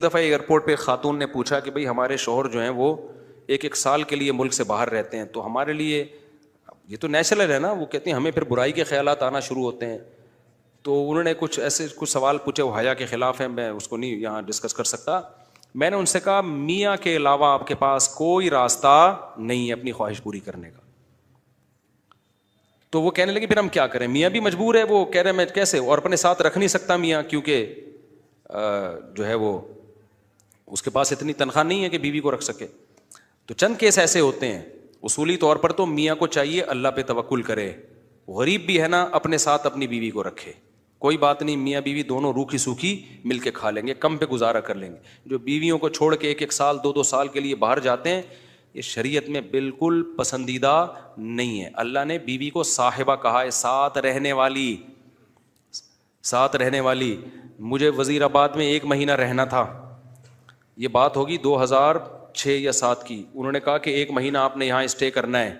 دفعہ ایئرپورٹ پہ خاتون نے پوچھا کہ بھئی ہمارے شوہر جو ہیں وہ ایک سال کے لیے ملک سے باہر رہتے ہیں، تو ہمارے لیے یہ تو نیچرل ہے نا، وہ کہتے ہیں ہمیں پھر برائی کے خیالات آنا شروع ہوتے ہیں. تو انہوں نے کچھ سوال پوچھے، وہ حیا کے خلاف ہیں، میں اس کو نہیں یہاں ڈسکس کر سکتا. میں نے ان سے کہا میاں کے علاوہ آپ کے پاس کوئی راستہ نہیں ہے اپنی خواہش پوری کرنے کا. تو وہ کہنے لگے پھر ہم کیا کریں، میاں بھی مجبور ہے. وہ کہہ رہے میں کیسے، اور اپنے ساتھ رکھ نہیں سکتا میاں، کیونکہ جو ہے وہ اس کے پاس اتنی تنخواہ نہیں ہے کہ بیوی کو رکھ سکے. تو چند کیس ایسے ہوتے ہیں. اصولی طور پر تو میاں کو چاہیے اللہ پہ توکل کرے، غریب بھی ہے نا اپنے ساتھ اپنی بیوی کو رکھے. کوئی بات نہیں، میاں بیوی دونوں روکھی سوکھی مل کے کھا لیں گے، کم پہ گزارا کر لیں گے. جو بیویوں کو چھوڑ کے ایک سال دو سال کے لیے باہر جاتے ہیں، یہ شریعت میں بالکل پسندیدہ نہیں ہے. اللہ نے بیوی کو صاحبہ کہا ہے، ساتھ رہنے والی. مجھے وزیر آباد میں 1 مہینہ رہنا تھا، یہ بات ہوگی 2006 یا 2007 کی. انہوں نے کہا کہ 1 مہینہ آپ نے یہاں اسٹے کرنا ہے.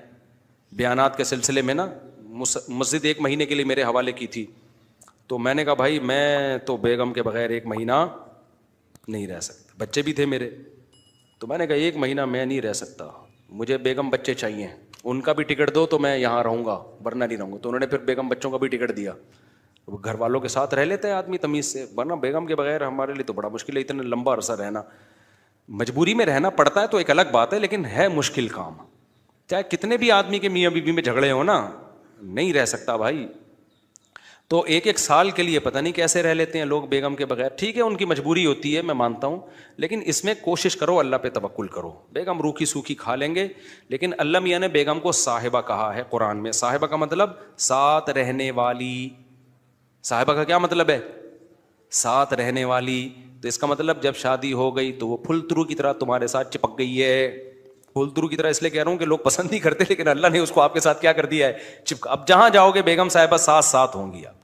بیانات کے سلسلے میں نا مسجد 1 مہینے کے لیے میرے حوالے کی تھی. تو میں نے کہا بھائی میں تو بیگم کے بغیر 1 مہینہ نہیں رہ سکتا، بچے بھی تھے میرے. تو میں نے کہا 1 مہینہ میں نہیں رہ سکتا، مجھے بیگم بچے چاہیے، ان کا بھی ٹکٹ دو تو میں یہاں رہوں گا ورنہ نہیں رہوں گا. تو انہوں نے پھر بیگم بچوں کا بھی ٹکٹ دیا. گھر والوں کے ساتھ رہ لیتے ہیں آدمی تمیز سے، ورنہ بیگم کے بغیر ہمارے لیے تو بڑا مشکل ہے اتنا لمبا عرصہ رہنا. مجبوری میں رہنا پڑتا ہے تو ایک الگ بات ہے، لیکن ہے مشکل کام. چاہے کتنے بھی آدمی کے میاں بیوی میں جھگڑے ہو نا، نہیں رہ سکتا بھائی. تو 1 سال کے لیے پتہ نہیں کیسے رہ لیتے ہیں لوگ بیگم کے بغیر. ٹھیک ہے ان کی مجبوری ہوتی ہے، میں مانتا ہوں، لیکن اس میں کوشش کرو اللہ پہ توکل کرو. بیگم روکھی سوکھی کھا لیں گے، لیکن اللہ میاں نے بیگم کو صاحبہ کہا ہے قرآن میں. صاحبہ کا مطلب ساتھ رہنے والی. صاحبہ کا کیا مطلب ہے؟ ساتھ رہنے والی. تو اس کا مطلب جب شادی ہو گئی تو وہ پھل ترو کی طرح تمہارے ساتھ چپک گئی ہے. پھول ترو کی طرح اس لیے کہہ رہا ہوں کہ لوگ پسند نہیں کرتے، لیکن اللہ نے اس کو آپ کے ساتھ کیا کر دیا ہے، چپکا. اب جہاں جاؤ گے بیگم صاحبہ ساتھ ہوں گی. آپ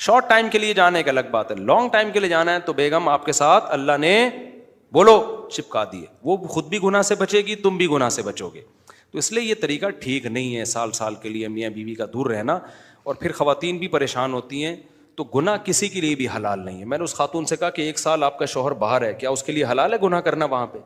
شارٹ ٹائم کے لیے جانا ایک الگ بات ہے، لانگ ٹائم کے لیے جانا ہے تو بیگم آپ کے ساتھ اللہ نے بولو چپکا دیے. وہ خود بھی گناہ سے بچے گی، تم بھی گناہ سے بچو گے. تو اس لیے یہ طریقہ ٹھیک نہیں ہے سال کے لیے میاں بیوی کا دور رہنا. اور پھر خواتین بھی پریشان ہوتی ہیں. تو گناہ کسی کے لیے بھی حلال نہیں ہے. میں نے اس خاتون سے کہا کہ 1 سال آپ کا شوہر باہر ہے، کیا اس کے لیے حلال ہے گناہ کرنا وہاں پہ؟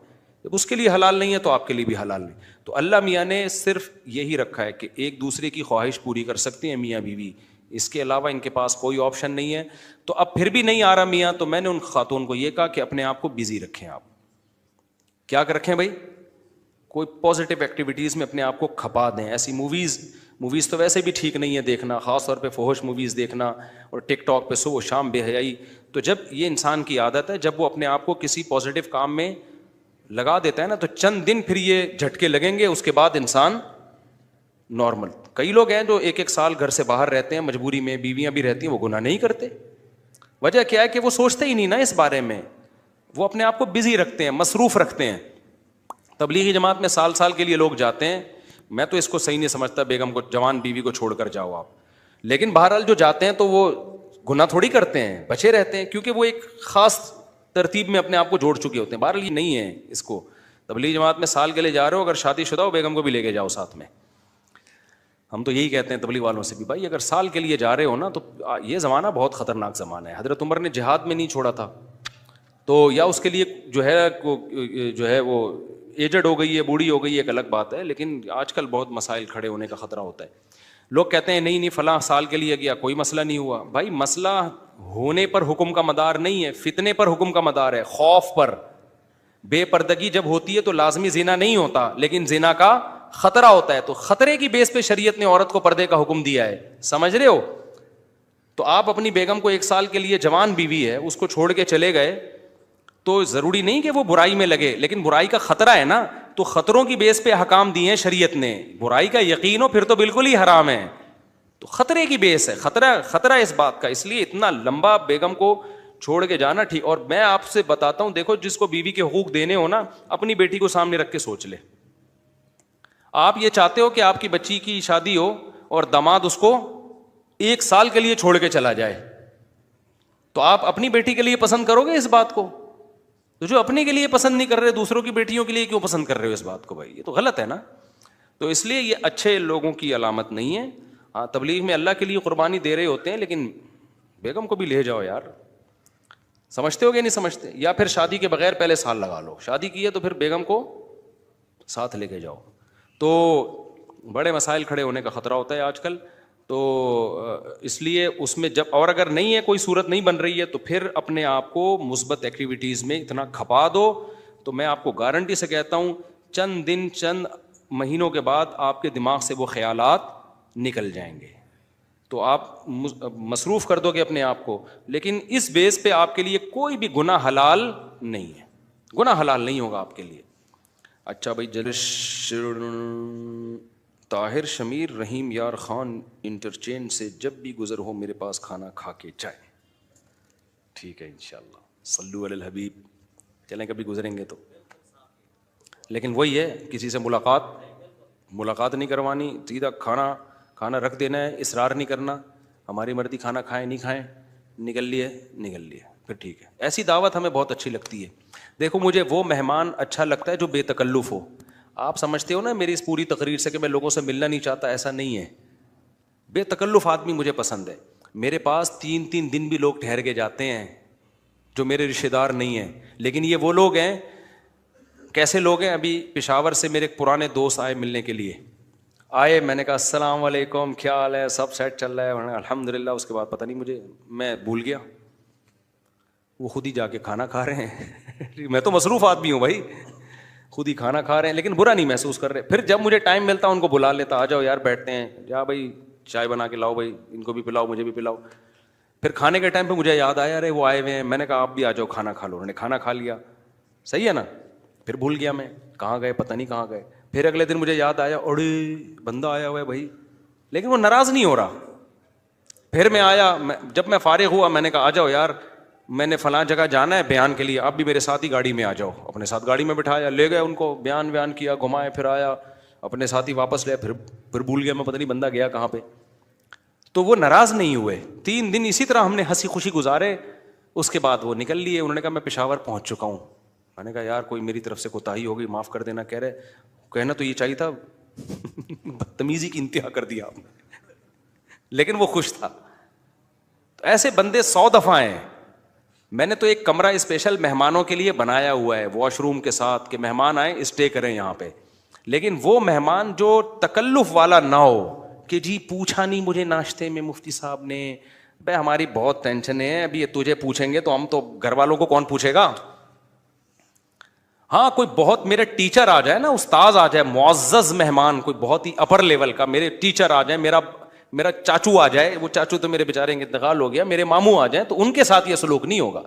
جب اس کے لیے حلال نہیں ہے تو آپ کے لیے بھی حلال نہیں. تو اللہ میاں نے صرف یہی رکھا ہے کہ ایک دوسرے کی خواہش پوری کر سکتے ہیں میاں بیوی، اس کے علاوہ ان کے پاس کوئی آپشن نہیں ہے. تو اب پھر بھی نہیں آ رہا میاں، تو میں نے ان خاتون کو یہ کہا کہ اپنے آپ کو بزی رکھیں. آپ کیا کر رکھیں بھائی؟ کوئی پازیٹیو ایکٹیویٹیز میں اپنے آپ کو کھپا دیں. ایسی موویز تو ویسے بھی ٹھیک نہیں ہے دیکھنا، خاص طور پہ فحش موویز دیکھنا اور ٹک ٹاک پہ صبح و شام بے حیائی. تو جب یہ انسان کی عادت ہے، جب وہ اپنے آپ کو کسی پازیٹیو کام میں لگا دیتا ہے نا، تو چند دن پھر یہ جھٹکے لگیں گے، اس کے بعد انسان نارمل. کئی لوگ ہیں جو 1 سال گھر سے باہر رہتے ہیں مجبوری میں، بیویاں بھی رہتی ہیں، وہ گناہ نہیں کرتے. وجہ کیا ہے کہ وہ سوچتے ہی نہیں نا اس بارے میں، وہ اپنے آپ کو بزی رکھتے ہیں، مصروف رکھتے ہیں. تبلیغی جماعت میں سال کے لیے لوگ جاتے ہیں، میں تو اس کو صحیح نہیں سمجھتا بیگم کو، جوان بیوی کو چھوڑ کر جاؤ آپ. لیکن بہرحال جو جاتے ہیں تو وہ گناہ تھوڑی کرتے ہیں، بچے رہتے ہیں، کیونکہ وہ ایک خاص ترتیب میں اپنے آپ کو جوڑ چکے ہوتے ہیں. بہرحال یہ نہیں ہے اس کو. تبلیغی جماعت میں سال کے لیے جا رہے ہو، اگر شادی شدہ ہو بیگم کو بھی لے کے جاؤ ساتھ میں. ہم تو یہی کہتے ہیں تبلیغ والوں سے بھی، بھائی اگر سال کے لیے جا رہے ہو نا، تو یہ زمانہ بہت خطرناک زمانہ ہے. حضرت عمر نے جہاد میں نہیں چھوڑا تھا، تو یا اس کے لیے جو ہے وہ ایجڈ ہو گئی ہے، بوڑھی ہو گئی ہے، ایک الگ بات ہے. لیکن آج کل بہت مسائل کھڑے ہونے کا خطرہ ہوتا ہے. لوگ کہتے ہیں نہیں فلاں سال کے لیے گیا کوئی مسئلہ نہیں ہوا. بھائی مسئلہ ہونے پر حکم کا مدار نہیں ہے، فتنے پر حکم کا مدار ہے، خوف پر. بے پردگی جب ہوتی ہے تو لازمی زنا نہیں ہوتا، لیکن زنا کا خطرہ ہوتا ہے. تو خطرے کی بیس پہ شریعت نے عورت کو پردے کا حکم دیا ہے. سمجھ رہے ہو؟ تو آپ اپنی بیگم کو 1 سال کے لیے، جوان بیوی ہے، اس کو چھوڑ کے چلے گئے تو ضروری نہیں کہ وہ برائی میں لگے، لیکن برائی کا خطرہ ہے نا. تو خطروں کی بیس پہ حکام دیے ہیں شریعت نے. برائی کا یقین ہو پھر تو بالکل ہی حرام ہے. تو خطرے کی بیس ہے، خطرہ اس بات کا. اس لیے اتنا لمبا بیگم کو چھوڑ کے جانا ٹھیک. اور میں آپ سے بتاتا ہوں، دیکھو جس کو بیوی کے حقوق دینے ہو نا، اپنی بیٹی کو سامنے رکھ کے سوچ لے. آپ یہ چاہتے ہو کہ آپ کی بچی کی شادی ہو اور داماد اس کو 1 سال کے لیے چھوڑ کے چلا جائے، تو آپ اپنی بیٹی کے لیے پسند کرو گے اس بات کو؟ تو جو اپنے کے لیے پسند نہیں کر رہے، دوسروں کی بیٹیوں کے لیے کیوں پسند کر رہے ہو اس بات کو؟ بھائی یہ تو غلط ہے نا. تو اس لیے یہ اچھے لوگوں کی علامت نہیں ہے. ہاں تبلیغ میں اللہ کے لیے قربانی دے رہے ہوتے ہیں، لیکن بیگم کو بھی لے جاؤ یار. سمجھتے ہو گیا نہیں سمجھتے؟ یا پھر شادی کے بغیر پہلے سال لگا لو, شادی کی ہے تو پھر بیگم کو ساتھ لے کے جاؤ. تو بڑے مسائل کھڑے ہونے کا خطرہ ہوتا ہے آج کل. تو اس لیے اس میں جب, اور اگر نہیں ہے کوئی صورت نہیں بن رہی ہے, تو پھر اپنے آپ کو مثبت ایکٹیویٹیز میں اتنا کھپا دو. تو میں آپ کو گارنٹی سے کہتا ہوں چند دن چند مہینوں کے بعد آپ کے دماغ سے وہ خیالات نکل جائیں گے. تو آپ مصروف کر دو گے اپنے آپ کو, لیکن اس بیس پہ آپ کے لیے کوئی بھی گناہ حلال نہیں ہے, گناہ حلال نہیں ہوگا آپ کے لیے. اچھا بھائی, طاہر شمیر رحیم یار خان انٹرچینج سے جب بھی گزر ہو میرے پاس کھانا کھا کے جائے. ٹھیک ہے انشاءاللہ, صلو علی الحبیب. چلیں کبھی گزریں گے تو. لیکن وہی ہے, کسی سے ملاقات نہیں کروانی, سیدھا کھانا رکھ دینا ہے, اصرار نہیں کرنا, ہماری مرضی, کھانا کھائیں نہیں کھائیں, نکل لیے پھر ٹھیک ہے. ایسی دعوت ہمیں بہت اچھی لگتی ہے. دیکھو مجھے وہ مہمان اچھا لگتا ہے جو بے تکلف ہو. آپ سمجھتے ہو نا میری اس پوری تقریر سے کہ میں لوگوں سے ملنا نہیں چاہتا, ایسا نہیں ہے. بے تکلف آدمی مجھے پسند ہے. میرے پاس 3 دن بھی لوگ ٹھہر کے جاتے ہیں جو میرے رشتے دار نہیں ہیں, لیکن یہ وہ لوگ ہیں. کیسے لوگ ہیں؟ ابھی پشاور سے میرے پرانے دوست آئے ملنے کے لیے, آئے, میں نے کہا السلام علیکم, کیا حال ہے, سب سیٹ چل رہا ہے, الحمد للہ. اس کے بعد پتہ نہیں میں بھول گیا, وہ خود ہی جا کے کھانا کھا رہے ہیں. میں تو مصروف آدمی ہوں بھائی, خود ہی کھانا کھا رہے ہیں, لیکن برا نہیں محسوس کر رہے. پھر جب مجھے ٹائم ملتا ان کو بلا لیتا, آ جاؤ یار بیٹھتے ہیں, جا بھائی چائے بنا کے لاؤ, بھائی ان کو بھی پلاؤ مجھے بھی پلاؤ. پھر کھانے کے ٹائم پہ مجھے یاد آیا, ارے وہ آئے ہوئے ہیں. میں نے کہا آپ بھی آ جاؤ کھانا کھا لو. انہوں نے کھانا کھا لیا, صحیح ہے نا. پھر بھول گیا میں, کہاں گئے پتہ نہیں کہاں گئے. پھر اگلے دن مجھے یاد آیا, اڑے بندہ آیا ہوا ہے بھائی, لیکن وہ ناراض نہیں ہو رہا. پھر میں آیا, جب میں فارغ ہوا میں نے کہا آ جاؤ یار, میں نے فلاں جگہ جانا ہے بیان کے لیے, آپ بھی میرے ساتھ ہی گاڑی میں آ جاؤ. اپنے ساتھ گاڑی میں بٹھایا, لے گئے ان کو, بیان کیا, گھمائے, پھر آیا اپنے ساتھ ہی واپس لے. پھر بھول گیا میں, پتہ نہیں بندہ گیا کہاں پہ. تو وہ ناراض نہیں ہوئے. 3 دن اسی طرح ہم نے ہنسی خوشی گزارے. اس کے بعد وہ نکل لیے. انہوں نے کہا میں پشاور پہنچ چکا ہوں. میں نے کہا یار کوئی میری طرف سے کوتاہی ہو گئی, معاف کر دینا. کہہ رہے کہنا تو یہ چاہیے تھا, بدتمیزی کی انتہا کر دیا آپ نے. لیکن وہ خوش تھا. تو ایسے بندے 100 دفعہ ہیں. میں نے تو ایک کمرہ اسپیشل مہمانوں کے لیے بنایا ہوا ہے, واش روم کے ساتھ, کہ مہمان آئیں اسٹے کریں یہاں پہ. لیکن وہ مہمان جو تکلف والا نہ ہو کہ جی پوچھا نہیں مجھے ناشتے میں مفتی صاحب نے, بھائی ہماری بہت ٹینشن ہے, ابھی تجھے پوچھیں گے تو ہم تو گھر والوں کو کون پوچھے گا. ہاں کوئی بہت میرے ٹیچر آ جائے نا, استاذ آ جائے, معزز مہمان, کوئی بہت ہی اپر لیول کا, میرے ٹیچر آ جائیں, میرا چاچو آ جائے, وہ چاچو تو میرے بیچارے انتقال ہو گیا, میرے ماموں آ جائیں, تو ان کے ساتھ یہ سلوک نہیں ہوگا.